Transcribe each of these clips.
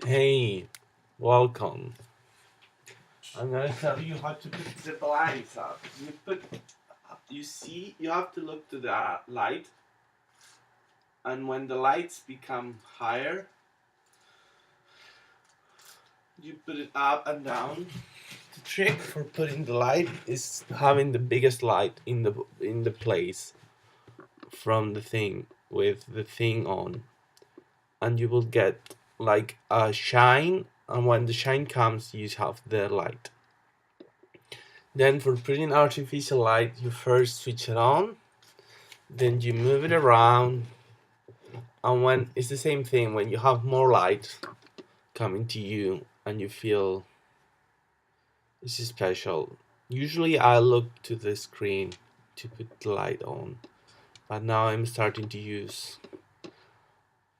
Hey, welcome. I'm gonna tell you how to put the blinds up. You have to look to the light, and when the lights become higher, you put it up and down. The trick for putting the light is having the biggest light in the place from the thing with the thing on, and you will get like a shine. And when the shine comes, you have the light. Then for putting artificial light, you first switch it on, then you move it around, and when it's the same thing when you have more light coming to you and you feel this is special. Usually I look to the screen to put the light on, but now I'm starting to use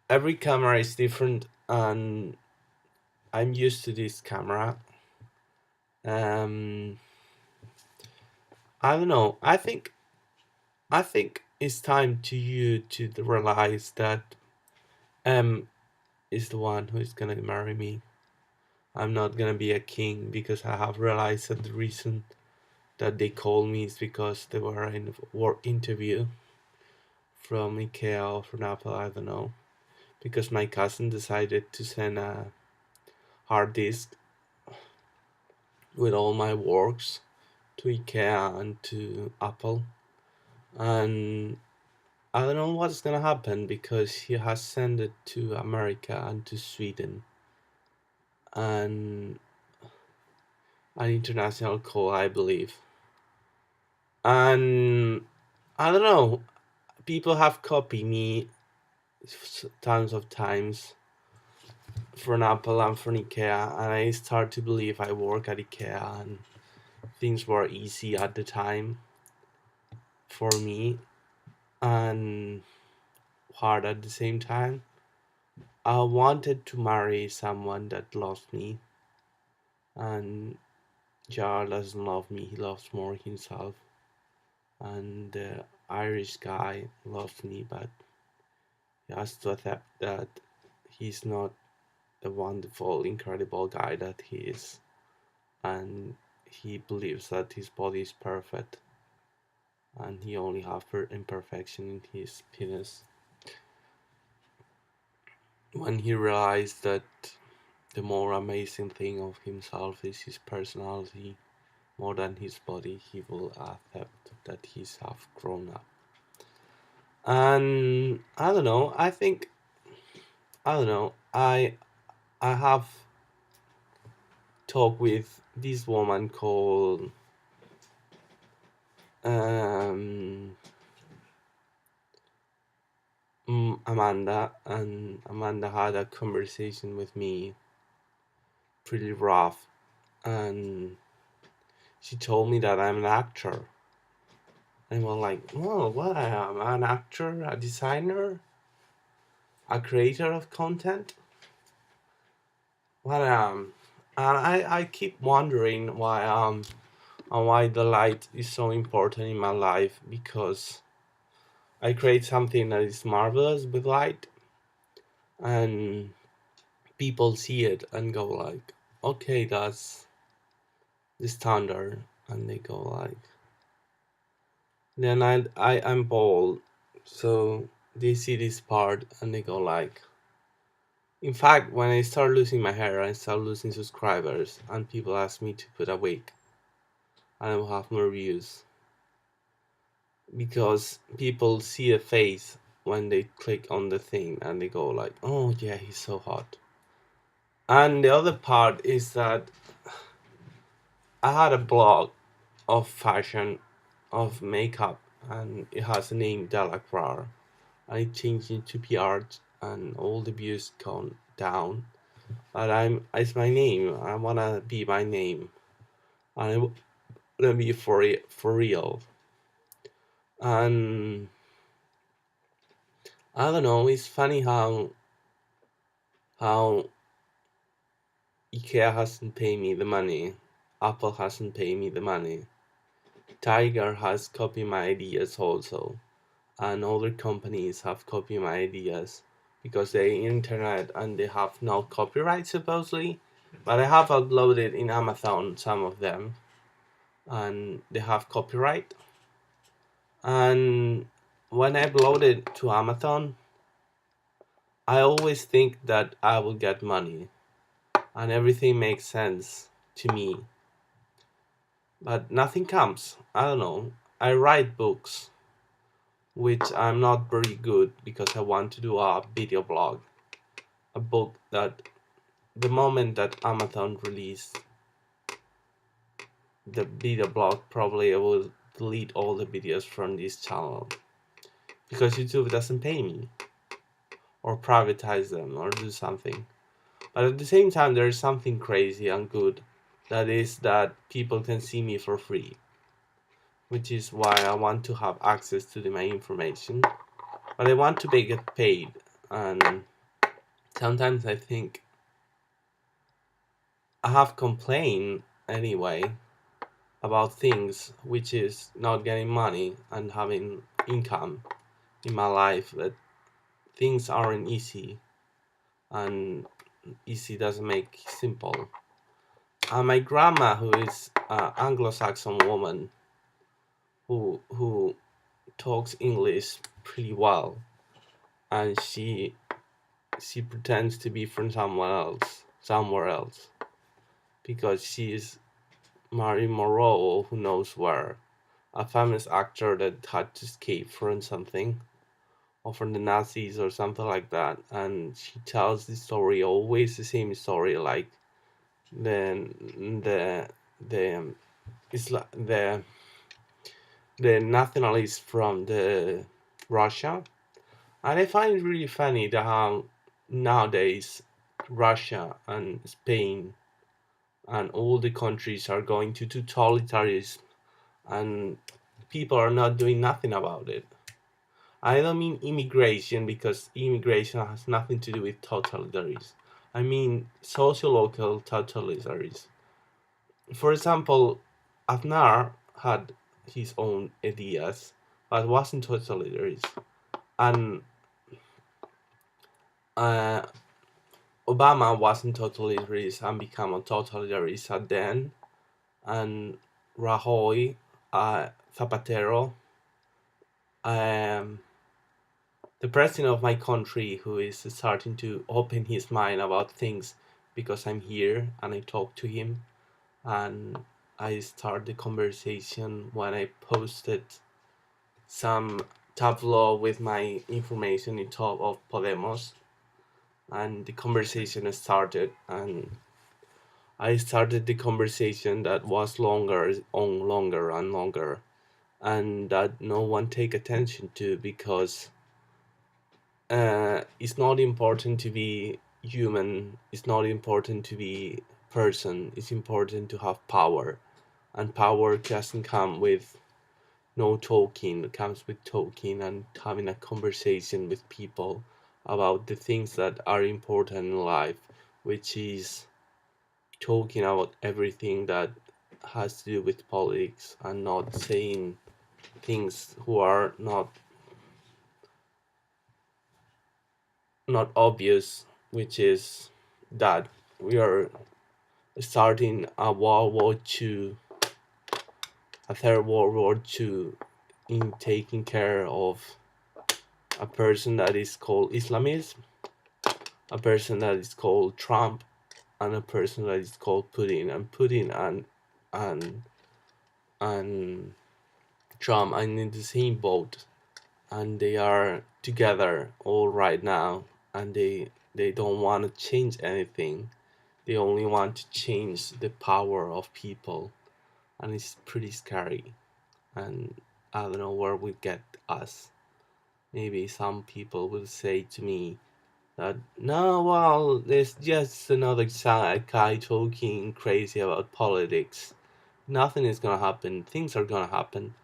every camera is different and I'm used to this camera. Um I don't know. I think it's time to you to realize that M is the one who is gonna marry me. I'm not gonna be a king because I have realized that the reason that they called me is because they were in a work interview from IKEA or from Apple, I don't know. Because my cousin decided to send a hard disk with all my works to IKEA and to Apple. And I don't know what's gonna happen because he has sent it to America and to Sweden and an international call, I believe. And I don't know, people have copied me tons of times from Apple and from IKEA, and I start to believe I work at IKEA and things were easy at the time for me and hard at the same time. I wanted to marry someone that loves me, and Jar doesn't love me, he loves more himself. And the Irish guy loves me, but he has to accept that he's not the wonderful, incredible guy that he is. And he believes that his body is perfect and he only has imperfection in his penis. When he realized that the more amazing thing of himself is his personality more than his body, he will accept that he's half grown up. And I don't know, I don't know, I have talked with this woman called um Amanda, and Amanda had a conversation with me pretty rough, and she told me that I'm an actor. And I was like, "Oh, what? I am an actor, a designer, a creator of content. What I am?" And I keep wondering why and why the light is so important in my life because I create something that is marvelous with light, and people see it and go like, "Okay, that's the standard," and they go like, then I'm bald, so they see this part and they go like, in fact, when I start losing my hair, I start losing subscribers, and people ask me to put a wig, and I will have more views because people see a face when they click on the thing and they go like, "Oh yeah, he's so hot." And the other part is that I had a blog of fashion, of makeup, and it has a name Delacroix. I changed into PR and all the views gone down. But it's my name. I wanna be my name. And I wanna be for real. And I don't know. It's funny how IKEA hasn't paid me the money. Apple hasn't paid me the money. Tiger has copied my ideas also, and other companies have copied my ideas. because they internet and they have no copyright supposedly. But I have uploaded in Amazon some of them, and they have copyright. And when I upload it to Amazon, I always think that I will get money, and everything makes sense to me. But nothing comes. I don't know. I write books, which I'm not very good because I want to do a video blog. A book that the moment that Amazon released the video blog, probably I will delete all the videos from this channel because YouTube doesn't pay me or privatize them or do something. But at the same time, there is something crazy and good, that is that people can see me for free, which is why I want to have access to my information. But I want to get paid, and sometimes I think I have complained anyway about things, which is not getting money and having income in my life, that things aren't easy, and easy doesn't make simple. And my grandma, who is an Anglo-Saxon woman who talks English pretty well, and she pretends to be from somewhere else, because she is Marilyn Monroe, who knows where, a famous actor that had to escape from something, or from the Nazis or something like that. And she tells the story, always the same story, like the the the the the nationalists from the Russia. And I find it really funny that how nowadays Russia and Spain and all the countries are going to totalitarianism, and people are not doing nothing about it. I don't mean immigration, because immigration has nothing to do with totalitarianism. I mean socio-local totalitarianism. For example, Aznar had his own ideas, but wasn't totalitarianism. And uh, Obama wasn't totalitarian and became a totalitarian at then. And Rajoy, Zapatero, um, the president of my country, who is starting to open his mind about things because I'm here and I talk to him, and I start the conversation when I posted some tableau with my information in top of Podemos, and the conversation started, and I started the conversation that was longer and longer, and that no one take attention to, because it's not important to be human, it's not important to be person, it's important to have power. And power doesn't come with no talking, it comes with talking and having a conversation with people about the things that are important in life, which is talking about everything that has to do with politics, and not saying things who are not obvious, which is that we are starting a World War II, a third World War II, in taking care of a person that is called Islamism, a person that is called Trump, and a person that is called Putin. And Putin and and Trump are in the same boat, and they are together all right now, and they don't want to change anything. They only want to change the power of people, and it's pretty scary. And I don't know where we get us. Maybe some people will say to me that, no, well, there's just another guy talking crazy about politics. Nothing is gonna happen. Things are gonna happen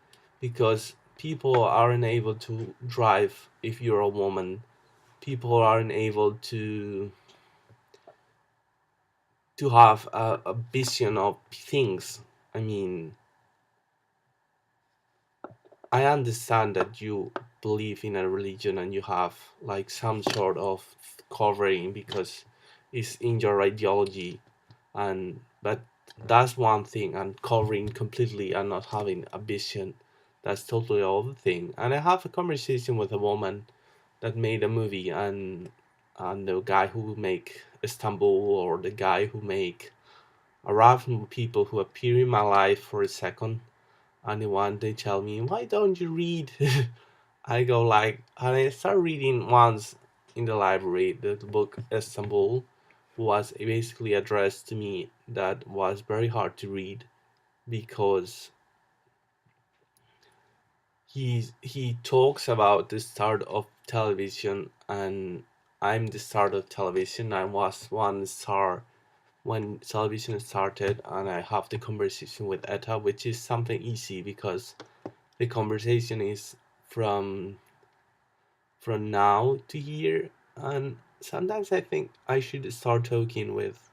because people aren't able to drive if you're a woman. People aren't able to have a vision of things. I mean, I understand that believe in a religion and you have like some sort of covering because it's in your ideology, and but that's one thing, and covering completely and not having a vision, that's totally other thing. And I have a conversation with a woman that made a movie, and the guy who make Istanbul, or the guy who make Arab people who appear in my life for a second, and one they tell me, why don't you read? I go like, and I start reading once in the library the book Istanbul, was basically addressed to me, that was very hard to read because he talks about the start of television, and I'm the start of television. I was one star when television started, and I have the conversation with Etta, which is something easy because the conversation is from now to here. And sometimes I think I should start talking with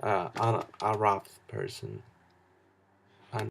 an Arab person.